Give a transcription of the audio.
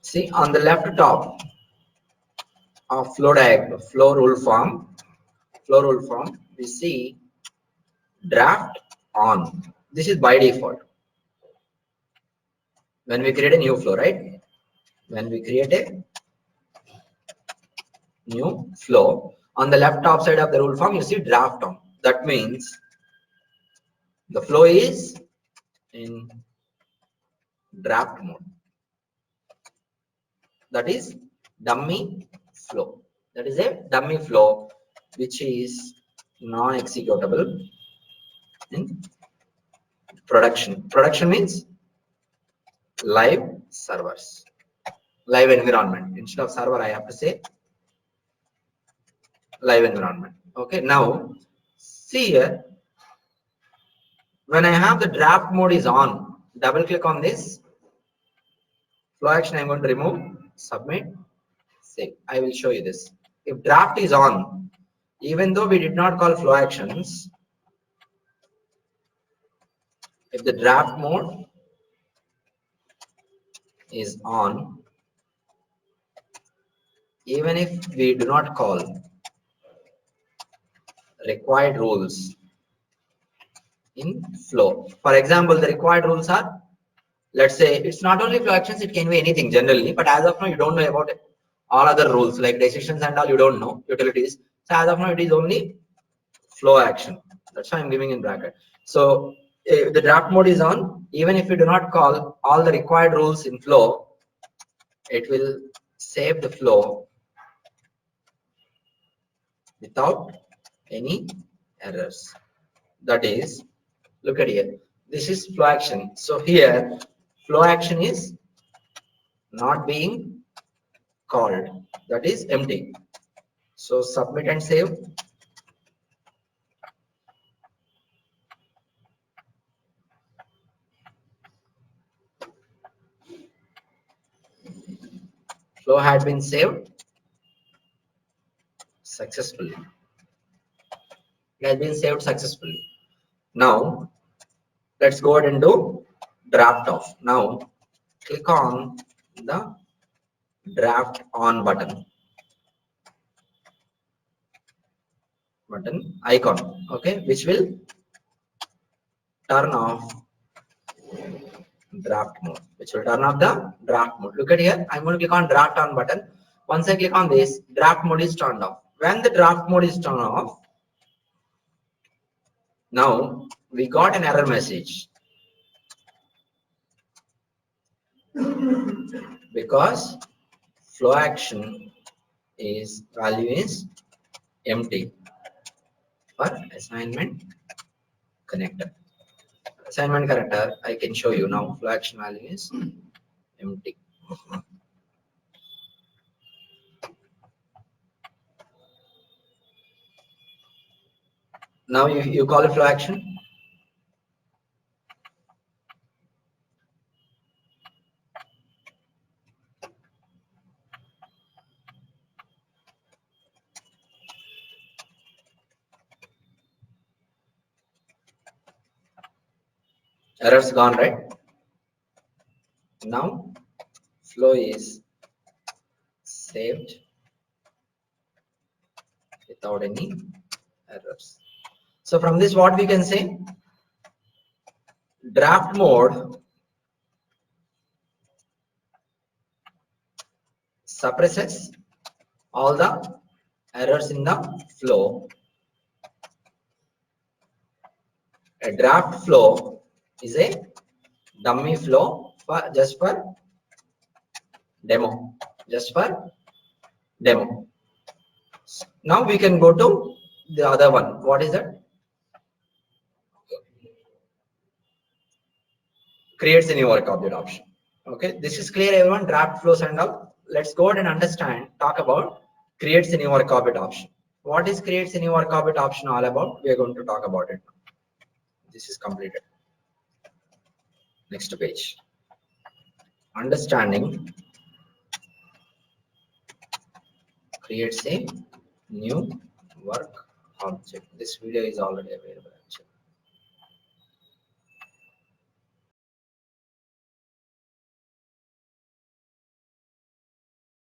See on the left top of flow rule form, we see draft on. This is by default when we create a new flow, right? When we create a new flow, on the left top side of the rule form, you see draft on. That means the flow is in draft mode. That is dummy flow. That is a dummy flow which is non-executable in production. Production means live servers, live environment. Instead of server, I have to say live environment. Okay, now see here, when I have the draft mode is on, double click on this flow action. I'm going to remove, submit, save. I will show you this. If draft is on, even though we did not call flow actions, if the draft mode is on, even if we do not call required rules in flow. For example, the required rules are, let's say it's not only flow actions, it can be anything generally, but as of now you don't know about it. All other rules like decisions and all you don't know, utilities. So as of now it is only flow action. That's why I'm giving in bracket. So if the draft mode is on, even if you do not call all the required rules in flow, it will save the flow without any errors. That is, look at here, this is flow action. So here flow action is not being called, that is empty. So submit and save. Flow had been saved successfully. It has been saved successfully. Now let's go ahead and do draft off. Now click on the draft on button icon, okay, which will turn off draft mode, the draft mode. Look at here, I'm going to click on draft on button. Once I click on this, draft mode is turned off. When the draft mode is turned off, now we got an error message because flow action is value is empty for assignment connector. Assignment connector, I can show you now. Flow action value is empty. Now you call it flow action. Errors gone, right? Now flow is saved without any errors. So from this, what we can say, draft mode suppresses all the errors in the flow. A draft flow is a dummy flow for just for demo. Now we can go to the other one. What is that? Creates a new work object option. Okay, this is clear, everyone. Draft flows and all. Let's go ahead and understand, talk about creates a new work object option. What is creates a new work object option all about? We are going to talk about it. This is completed. Next page. Understanding creates a new work object. This video is already available.